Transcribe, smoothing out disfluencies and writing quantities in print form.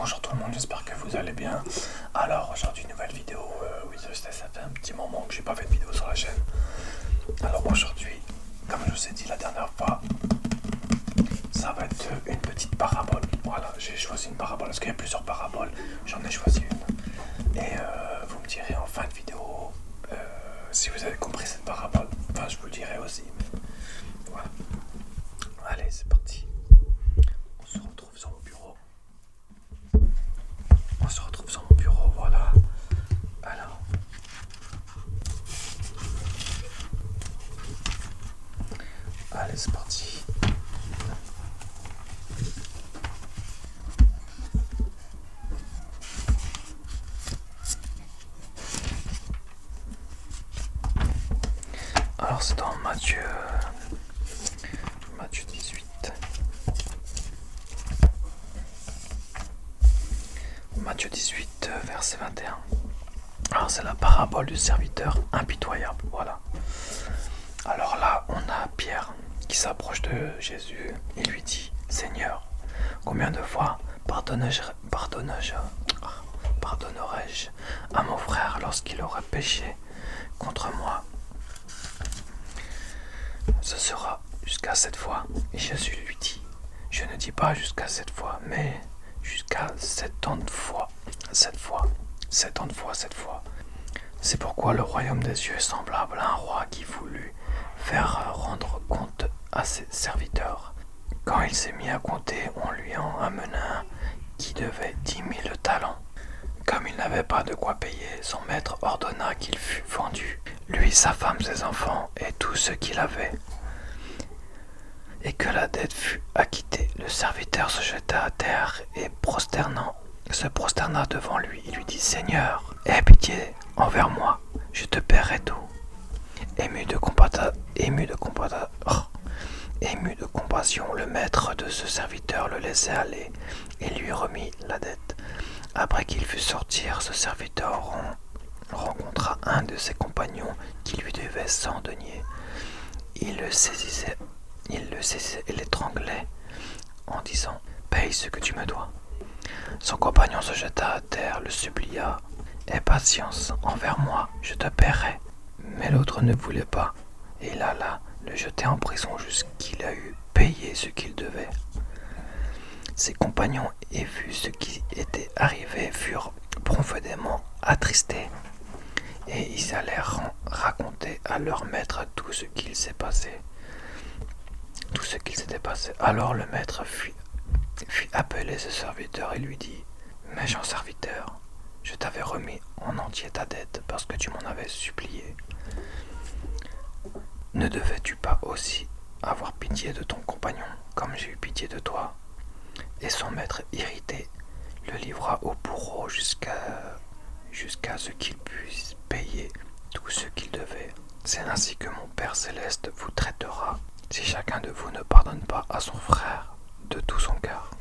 Bonjour tout le monde, j'espère que vous allez bien. Alors aujourd'hui nouvelle vidéo, oui ça fait un petit moment que j'ai pas fait de vidéo sur la chaîne. Alors aujourd'hui, comme je vous ai dit la dernière fois, ça va être une petite parabole. Voilà, j'ai choisi une parabole, parce qu'il y a plusieurs paraboles, j'en ai choisi une. Et vous me direz en fin de vidéo si vous avez compris cette parabole. Enfin je vous le dirai aussi, mais voilà. Allez c'est parti, on se retrouve sur mon bureau. On se retrouve sur mon bureau, voilà. Alors, allez, c'est parti. Alors, c'est dans Matthieu 18. Matthieu 18, verset 21. Alors, c'est la parabole du serviteur impitoyable, voilà. Alors là, on a Pierre qui s'approche de Jésus et lui dit: Seigneur, combien de fois pardonnerai-je à mon frère lorsqu'il aurait péché contre moi? Ce sera jusqu'à 7 fois. Et Jésus lui dit: Je ne dis pas jusqu'à 7 fois, mais jusqu'à 70 fois. 7 fois. 70 fois, 7 fois. C'est pourquoi le royaume des cieux est semblable à un roi qui voulut faire rendre compte à ses serviteurs. Quand il s'est mis à compter, on lui en amena un qui devait 10 000 talents. Comme il n'avait pas de quoi payer, son maître ordonna qu'il fût vendu, lui, sa femme, ses enfants et tout ce qu'il avait, et que la dette fût acquittée. Le serviteur se jeta à terre et se prosterna devant lui. Il lui dit: Seigneur, aie pitié envers moi, je te paierai tout. Ému de compassion, le maître de ce serviteur le laissa aller et lui remit la dette. Après qu'il fut sortir, ce serviteur rencontra un de ses compagnons qui lui devait 100 deniers. Il le saisissait et l'étranglait en disant: Paye ce que tu me dois. Son compagnon se jeta à terre, le supplia: Aie patience envers moi, je te paierai. Mais l'autre ne voulait pas, et il alla le jeter en prison jusqu'il a eu payé ce qu'il devait. Ses compagnons, et vu ce qui était arrivé, furent profondément attristés, et ils allèrent raconter à leur maître tout ce qu'il s'était passé. Alors le maître fit appeler ses serviteurs et lui dit: Méchant serviteur, je t'avais remis en entier ta dette parce que tu m'en avais supplié. Ne devais-tu pas aussi avoir pitié de ton compagnon, comme j'ai eu pitié de toi? Et son maître, irrité, le livra au bourreau jusqu'à ce qu'il puisse payer tout ce qu'il devait. C'est ainsi que mon Père céleste vous traitera, si chacun de vous ne pardonne pas à son frère de tout son cœur.